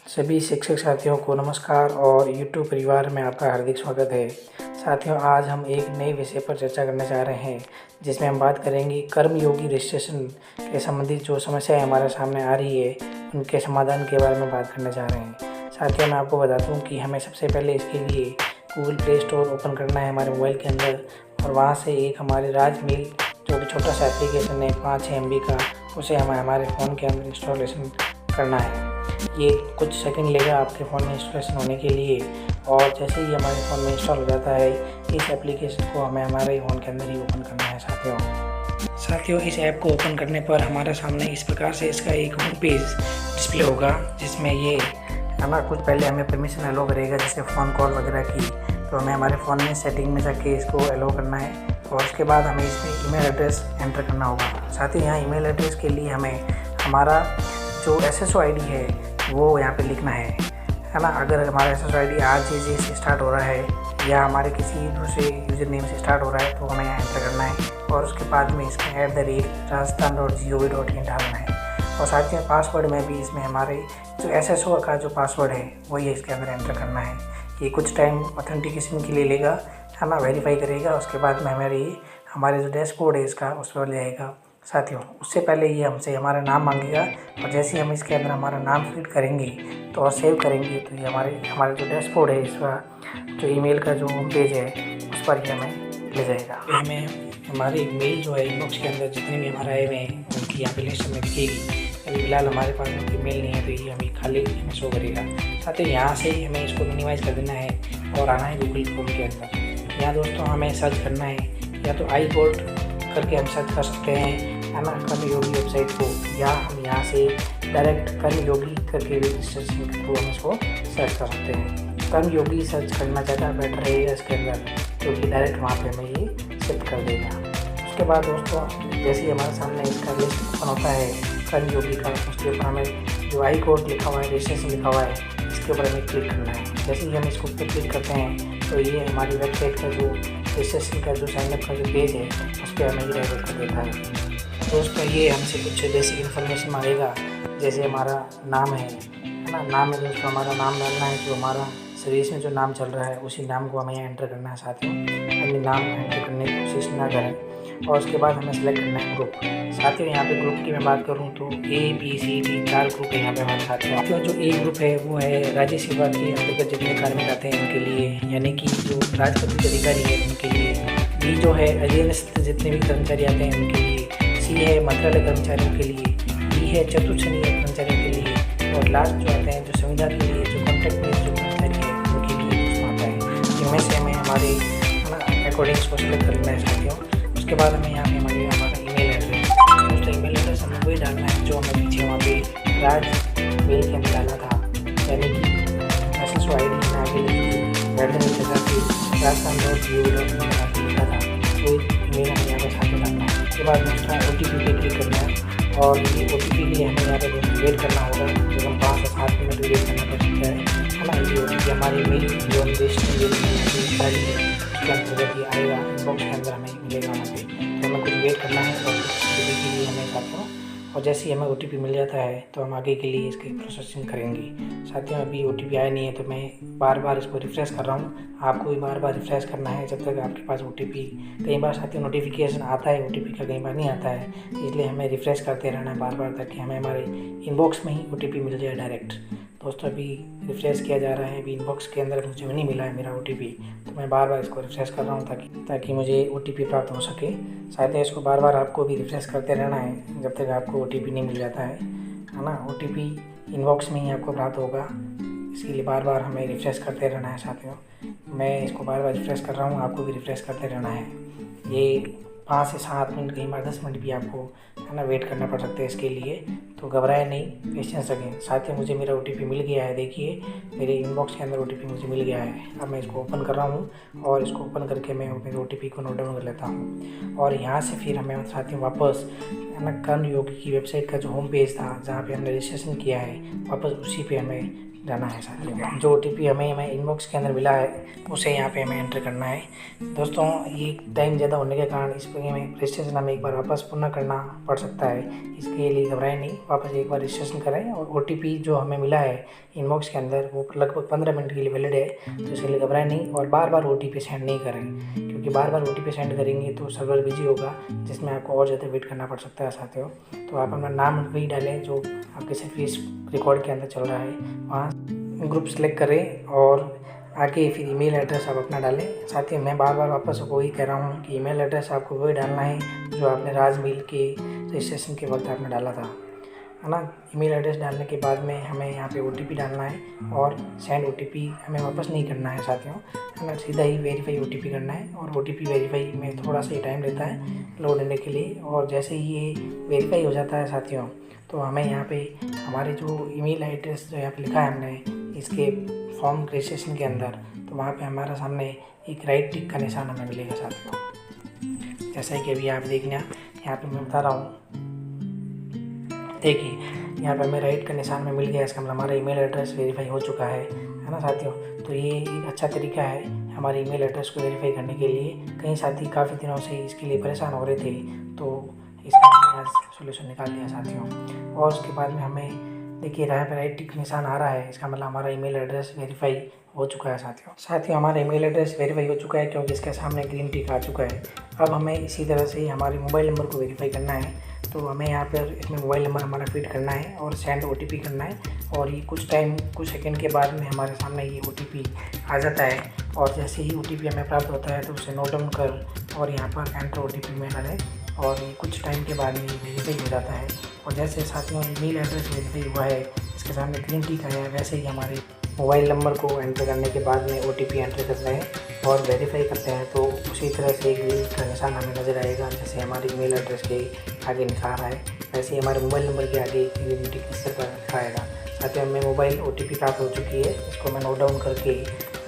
सभी शिक्षक साथियों को नमस्कार और यूट्यूब परिवार में आपका हार्दिक स्वागत है। साथियों, आज हम एक नए विषय पर चर्चा करने जा रहे हैं जिसमें हम बात करेंगे कर्मयोगी रजिस्ट्रेशन के संबंधित जो समस्याएं हमारे सामने आ रही है उनके समाधान के बारे में बात करने जा रहे हैं। साथियों, मैं आपको बता दूं कि हमें सबसे पहले इसके लिए गूगल प्ले स्टोर ओपन करना है हमारे मोबाइल के अंदर और वहाँ से एक हमारे राजमेल जो कि छोटा सा एप्लीकेशन है 5 MB का, उसे हमें हमारे फ़ोन के अंदर इंस्टॉलेशन करना है। ये कुछ सेकंड लेगा आपके फ़ोन में इंस्टॉलेशन होने के लिए और जैसे ही हमारे फ़ोन में इंस्टॉल हो जाता है इस एप्लीकेशन को हमें हमारे फ़ोन के अंदर ही ओपन करना है। साथियों, इस ऐप को ओपन करने पर हमारे सामने इस प्रकार से इसका एक होम पेज डिस्प्ले होगा जिसमें ये है ना, कुछ पहले हमें परमिशन अलो करेगा जैसे फ़ोन कॉल वगैरह की, तो हमें हमारे फ़ोन में सेटिंग में जाके इसको अलो करना है और उसके बाद हमें इसमें ईमेल एड्रेस एंटर करना होगा। साथ ही यहाँ ईमेल एड्रेस के लिए हमें हमारा जो SSO ID है वो यहाँ पे लिखना है ना। अगर हमारा SSO ID RJJ से स्टार्ट हो रहा है या हमारे किसी दूसरे यूज़र नेम से स्टार्ट हो रहा है तो हमें यहाँ एंटर करना है और उसके बाद में इसमें @rajasthan.gov.in डालना है। और साथ ही पासवर्ड में भी इसमें हमारे जो SSO का जो पासवर्ड है वही इसके अंदर एंटर करना है। ये कुछ टाइम ऑथेंटिकेशन के लिए लेगा है ना, वेरीफाई करेगा। उसके बाद में हमारे जो डैशबोर्ड है इसका उस पर ले आएगा। साथियों, उससे पहले ये हमसे हमारा नाम मांगेगा और जैसे ही हम इसके अंदर हमारा नाम फिल करेंगे तो और सेव करेंगे तो ये हमारे जो डैशबोर्ड है इसका जो ईमेल का जो होम पेज है उस पर ये हमें ले जाएगा। हमें हमारे मेल जो है इनबॉक्स के अंदर जितने भी हमारे आए हुए हैं उनकी यहाँ पे लिस्ट में दिखेगी। अभी फिलहाल हमारे पास उनकी मेल नहीं है तो ये हमें खाली हमें शो करेगा। साथ ही यहाँ से हमें इसको मिनिमाइज़ कर देना है और आना है गूगल क्रोम के अंदर। यहाँ दोस्तों हमें सर्च करना है या तो iGold करके हम सर्च कर सकते हैं है ना कर्मयोगी वेबसाइट को, या हम यहाँ से डायरेक्ट कर्मयोगी करके रजिस्ट्रेशन के थ्रू हम इसको सर्च कर सकते हैं। कर्मयोगी सर्च करना ज़्यादा बेटर रहेगा इसके अंदर क्योंकि डायरेक्ट वहाँ पे हमें ये शिफ्ट कर देगा। उसके बाद दोस्तों जैसे ही हमारे सामने इसका लिस्ट ओपन होता है कर्मयोगी का, उसके ऊपर हमें जो iGold लिखा हुआ है, रजिस्ट्रेशन लिखा हुआ है, इसके ऊपर हमें क्लिक करना है। जैसे ही हम इसको ऊपर क्लिक करते हैं तो ये हमारी वेबसाइट का जो रजिस्ट्रेशन का जो साइनअप का जो पेज है उस पर हमें डायरेक्ट कर देता है। दोस्तों ये हमसे कुछ बेसिक इन्फॉर्मेशन मांगेगा जैसे हमारा नाम है ना, नाम में दोस्तों हमारा नाम डालना है जो हमारा सर्विस में जो नाम चल रहा है उसी नाम को हमें यहाँ एंटर करना है। साथियों, अन्य नाम एंटर करने की कोशिश ना करें और उसके बाद हमें सेलेक्ट करना है ग्रुप। साथियों, यहाँ पे ग्रुप की मैं बात करूँ तो ABCD 4 ग्रुप है यहाँ पे हमारे साथियों। जो A ग्रुप है वो है राज्य सेवा के अंतर्गत जितने कार्मिक आते हैं उनके लिए, यानी कि जो राजपत्रित अधिकारी है उनके लिए। B जो है अधीनस्थ जितने भी कर्मचारी आते हैं उनके लिए। C है मंत्रालय कर्मचारियों के लिए। D है चतुर्श्रेणी कर्मचारियों के लिए। और लास्ट जो आते हैं जो संविदा के लिए जो कॉन्ट्रैक्ट में जो कर्मचारी है उनके लिए उसमें आता है। इनमें से हमें हमारे अकॉर्डिंग उसको सेलेक्ट करना है साथियों। उसके बाद हमें यहाँ पे हमारा ईमेल एड्रेस, दोस्तों ईमेल एड्रेस हमें वही डालना है जो हमें पीछे वहाँ पे राजमेल के अंदर डाला था, यानी कि SSO ID में आगे राजस्थान.gov.in लिखा था वो ईमेल हमें यहाँ पे साथ में डालना है। उसके बाद दोस्तों OTP पे क्लिक करना है और ये OTP के लिए हमें यहाँ पे दोस्तों वेट करना होगा, जो हम 5 से 7 मिनट वेट करना पड़ सकता है ना। ये OTP हमारी मेल जो हम उसके अंतर्गत ये आएगा, इनबॉक्स के अंदर हमें मिलेगा वहाँ पे, तो हमें कुछ वेट करना है और OTP के लिए हमें साथियों। और जैसे ही हमें OTP मिल जाता है तो हम आगे के लिए इसकी प्रोसेसिंग करेंगे। साथियों, अभी OTP आया नहीं है तो मैं बार बार इसको रिफ़्रेश कर रहा हूँ। आपको भी बार बार रिफ़्रेश करना है जब तक आपके पास OTP, कई बार साथियों नोटिफिकेशन आता है OTP का, कई बार नहीं आता है, इसलिए हमें रिफ़्रेश करते रहना है बार बार ताकि हमें हमारे इनबॉक्स में ही OTP मिल जाए डायरेक्ट। दोस्तों अभी रिफ़्रेश किया जा रहा है, अभी इनबॉक्स के अंदर मुझे नहीं मिला है मेरा OTP, तो मैं बार बार इसको रिफ़्रेश कर रहा हूँ ताकि मुझे OTP प्राप्त हो सके। शायद इसको बार बार आपको भी रिफ़्रेश करते रहना है जब तक आपको OTP नहीं मिल जाता है ना। OTP इनबॉक्स में ही आपको प्राप्त होगा, इसके लिए बार बार हमें रिफ़्रेश करते रहना है साथियों। मैं इसको बार बार रिफ़्रेश कर रहा हूँ, आपको भी रिफ़्रेश करते रहना है। ये 5 से 7 मिनट, कई बार 10 मिनट भी आपको है ना वेट करना पड़ सकता है इसके लिए, तो घबराए नहीं, पेशेंस रखें। साथ ही मुझे मेरा OTP मिल गया है, देखिए मेरे इनबॉक्स के अंदर OTP मुझे मिल गया है। अब मैं इसको ओपन कर रहा हूँ और इसको ओपन करके मैं मेरे OTP को नोट डाउन कर लेता हूँ और यहाँ से फिर हमें साथियों वापस है ना कर्मयोगी की वेबसाइट का जो होम पेज था जहाँ पे हमने रजिस्ट्रेशन किया है वापस उसी पे हमें जाना है साथियों। जो OTP हमें इनबॉक्स के अंदर मिला है उसे यहाँ पे हमें एंटर करना है। दोस्तों ये टाइम ज़्यादा होने के कारण इस पर हमें रजिस्ट्रेशन हमें एक बार वापस पुनः करना पड़ सकता है। इसके लिए घबराएं नहीं, वापस एक बार रजिस्ट्रेशन करें। और OTP जो हमें मिला है इनबॉक्स के अंदर वो लगभग 15 मिनट के लिए वैलिड है, तो इसके लिए घबराएं नहीं। और बार बार OTP सेंड नहीं करें, क्योंकि बार बार OTP सेंड करेंगे तो सर्वर बिजी होगा, जिसमें आपको और ज़्यादा वेट करना पड़ सकता है साथियों। तो आप अपना नाम वही डालें जो आपके सर्विस रिकॉर्ड के अंदर चल रहा है, वहाँ ग्रुप सेलेक्ट करें और आगे फिर ईमेल एड्रेस आप अपना डालें। साथियों मैं बार बार वापस वही कह रहा हूँ कि ईमेल एड्रेस आपको वही डालना है जो आपने राजमेल के रजिस्ट्रेशन के वक्त आपने डाला था, है ना। ईमेल एड्रेस डालने के बाद में हमें यहाँ पे OTP डालना है और सेंड OTP हमें वापस नहीं करना है साथियों, है ना। सीधा ही वेरीफाई OTP करना है और OTP वेरीफाई में थोड़ा सा ही टाइम लेता है लोड होने के लिए। और जैसे ही ये वेरीफाई हो जाता है साथियों, तो हमें यहाँ पे हमारे जो ईमेल एड्रेस जो यहाँ पे लिखा है हमने इसके फॉर्म रजिस्ट्रेशन के अंदर, तो वहाँ पे हमारा सामने एक राइट टिक का निशान हमें मिलेगा साथियों। जैसा कि अभी आप देखना यहाँ पे मैं बता रहा हूँ, देखिए यहाँ पे हमें राइट का निशान में मिल गया। इसका मतलब हमारा ईमेल एड्रेस वेरीफाई हो चुका है ना साथियों। तो ये एक अच्छा तरीका है हमारे ईमेल एड्रेस को वेरीफाई करने के लिए। कई साथी काफ़ी दिनों से इसके लिए परेशान हो रहे थे, तो इसका हमने आज सोल्यूशन निकाल लिया साथियों। और उसके बाद में हमें देखिए यहाँ पे राइट टिक निशान आ रहा है, इसका मतलब हमारा ईमेल एड्रेस वेरीफाई हो चुका है साथियों। हमारा ईमेल एड्रेस वेरीफाई हो चुका है क्योंकि इसके सामने ग्रीन टिक आ चुका है। अब हमें इसी तरह से हमारे मोबाइल नंबर को वेरीफाई करना है, तो हमें यहाँ पर इसमें मोबाइल नंबर हमारा फीड करना है और सेंड OTP करना है। और ये कुछ सेकंड के बाद में हमारे सामने ये OTP आ जाता है। और जैसे ही OTP हमें प्राप्त होता है तो उसे नोट डाउन कर और यहाँ पर एंटर OTP में डालें और ये कुछ टाइम के बाद में वेरीफाई हो जाता है। और जैसे साथियों ईमेल एड्रेस वेरीफाई हुआ है, इसके सामने ग्रीन टिक आया है, वैसे ही हमारे मोबाइल नंबर को एंटर करने के बाद में OTP एंटर करते हैं और वेरीफाई करते हैं, तो उसी तरह से ग्रीन का निशान हमें नज़र आएगा। जैसे हमारे ईमेल एड्रेस के आगे निशान रहा है, वैसे ही हमारे मोबाइल नंबर के आगे ग्रीन टिक इस तरह दिखाएगा। साथियों में मोबाइल OTP प्राप्त हो चुकी है, इसको मैं नोट डाउन करके,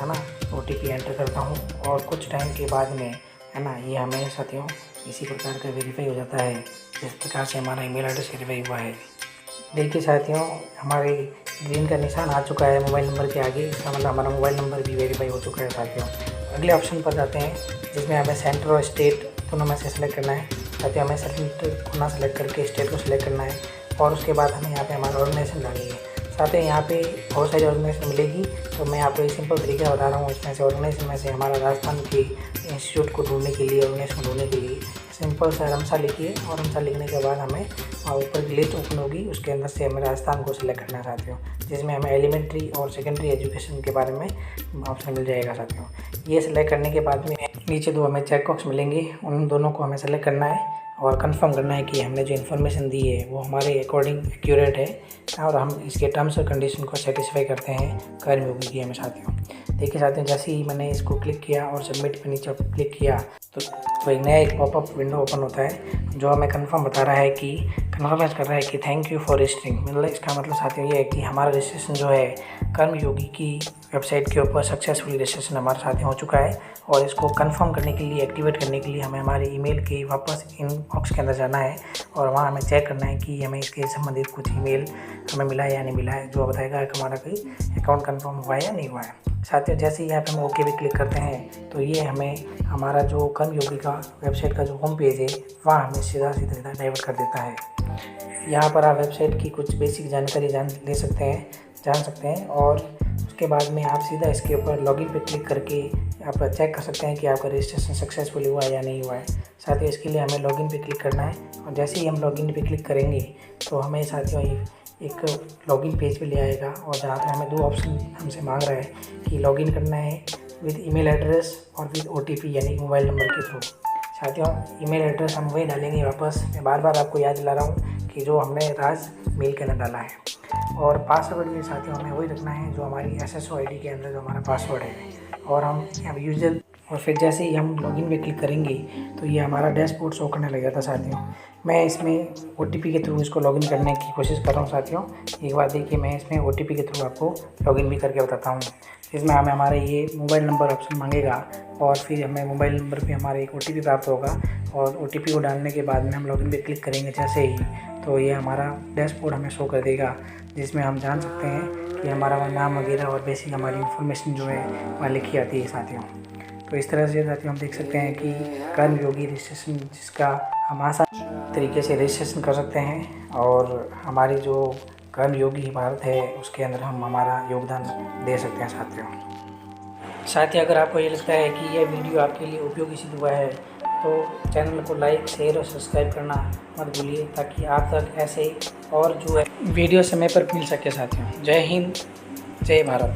है ना, OTP एंटर करता हूँ और कुछ टाइम के बाद में, है ना, ये हमें साथियों इसी प्रकार का वेरीफाई हो जाता है जिस प्रकार से हमारा ईमेल एड्रेस वेरीफाई हुआ है। देखिए साथियों हमारे ग्रीन का निशान आ चुका है मोबाइल नंबर के आगे, इसका मतलब हमारा मोबाइल नंबर भी वेरीफाई हो चुका है साथियों। अगले ऑप्शन पर जाते हैं जिसमें हमें सेंटर और स्टेट दोनों में से सेलेक्ट करना है। साथियों हमें सेंटर को ना सेलेक्ट करके स्टेट को सिलेक्ट करना है और उसके बाद हमें यहाँ पे हमारा ऑर्गेनाइजेशन डालनी है। साथियों यहाँ पे बहुत सारी ऑर्गेनाइजेशन मिलेगी, तो मैं आपको एक सिंपल तरीका बता रहा हूँ। इसमें से ऑर्गेनाइजेशन में से हमारा राजस्थान के इंस्टीट्यूट को ढूंढने के लिए, ऑर्गेनाइजेशन ढूंढने के लिए सिंपल सा रमसा लिखिए और रमसा लिखने के बाद हमें ऊपर की लिस्ट ओपन होगी, उसके अंदर से हमें राजस्थान को सिलेक्ट करना है साथियों, जिसमें हमें एलिमेंट्री और सेकेंडरी एजुकेशन के बारे में ऑप्शन मिल जाएगा साथियों। ये सिलेक्ट करने के बाद में नीचे दो हमें चेक बॉक्स मिलेंगे, उन दोनों को हमें सेलेक्ट करना है और कंफर्म करना है कि हमने जो इन्फॉर्मेशन दी है वो हमारे अकॉर्डिंग एक्यूरेट है और हम इसके टर्म्स और कंडीशन को सेटिस्फाई करते हैं कर्मयोगी की हमें साथियों। देखिए साथियों जैसे ही मैंने इसको क्लिक किया और सबमिट पे नीचे क्लिक किया तो एक नया एक पॉपअप विंडो ओपन होता है जो हमें कंफर्म बता रहा है कि कन्फर्मेशन कर रहा है कि थैंक यू फॉर रजिस्टरिंग। मतलब इसका मतलब साथियों ये है कि हमारा रजिस्ट्रेशन जो है कर्मयोगी की वेबसाइट के ऊपर सक्सेसफुली रजिस्ट्रेशन हमारे साथ हो चुका है। और इसको कंफर्म करने के लिए, एक्टिवेट करने के लिए हमें हमारे ईमेल के वापस इनबॉक्स के अंदर जाना है और वहाँ हमें चेक करना है कि हमें इसके संबंधित कुछ ईमेल हमें मिला है या नहीं मिला है, जो बताएगा कि हमारा कोई अकाउंट कंफर्म हुआ है या नहीं हुआ है। साथियों जैसे ही यहाँ पे हम ओके भी क्लिक करते हैं तो ये हमें हमारा जो कर्मयोगी का वेबसाइट का जो होम पेज है वहाँ हमें सीधा डाइवर्ट कर देता है। यहाँ पर आप वेबसाइट की कुछ बेसिक जानकारी जान सकते हैं और उसके बाद में आप सीधा इसके ऊपर लॉगिन पे क्लिक करके आप चेक कर सकते हैं कि आपका रजिस्ट्रेशन सक्सेसफुल हुआ है या नहीं हुआ है। साथियों इसके लिए हमें लॉगिन पे क्लिक करना है और जैसे ही हम लॉगिन पे क्लिक करेंगे तो हमें साथियों एक लॉगिन पेज पे ले आएगा और जहाँ पे हमें दो ऑप्शन हमसे मांग रहा है कि लॉगिन करना है विद ईमेल एड्रेस और विद OTP यानी मोबाइल नंबर के थ्रू। साथियों ईमेल एड्रेस हम वही डालेंगे वापस, मैं बार बार आपको याद दिला रहा हूँ कि जो हमने राज मेल के अंदर डाला है। और पासवर्ड भी साथियों हमें वही रखना है जो हमारी SSO ID के अंदर जो हमारा पासवर्ड है। और हम यहाँ यूजर और फिर जैसे ही हम लॉगिन पे क्लिक करेंगे तो ये हमारा डैशबोर्ड शो करने लग जाता है साथियों। मैं इसमें OTP के थ्रू इसको लॉगिन करने की कोशिश कर रहा हूँ साथियों। एक बार देखिए मैं इसमें OTP के थ्रू आपको लॉगिन भी करके बताता हूँ। इसमें हमें हमारे ये मोबाइल नंबर ऑप्शन मांगेगा और फिर हमें मोबाइल नंबर पे हमारे एक OTP प्राप्त होगा और OTP को डालने के बाद में हम लॉगिन पे क्लिक करेंगे जैसे ही, तो ये हमारा डैशबोर्ड हमें शो कर देगा जिसमें हम जान सकते हैं कि हमारा नाम वगैरह और बेसिक हमारी इन्फॉर्मेशन जो है वह लिखी आती है साथियों। तो इस तरह से साथियों हम देख सकते हैं कि कर्मयोगी रजिस्ट्रेशन जिसका हम आसान तरीके से रजिस्ट्रेशन कर सकते हैं और हमारी जो कर्मयोगी भारत है उसके अंदर हम हमारा योगदान दे सकते हैं साथियों। साथ ही अगर आपको ये लगता है कि यह वीडियो आपके लिए उपयोगी सिद्ध हुआ है तो चैनल को लाइक, शेयर और सब्सक्राइब करना मत भूलिए, ताकि आप तक ऐसे और जो है वीडियो समय पर मिल सके साथियों। जय हिंद, जय भारत।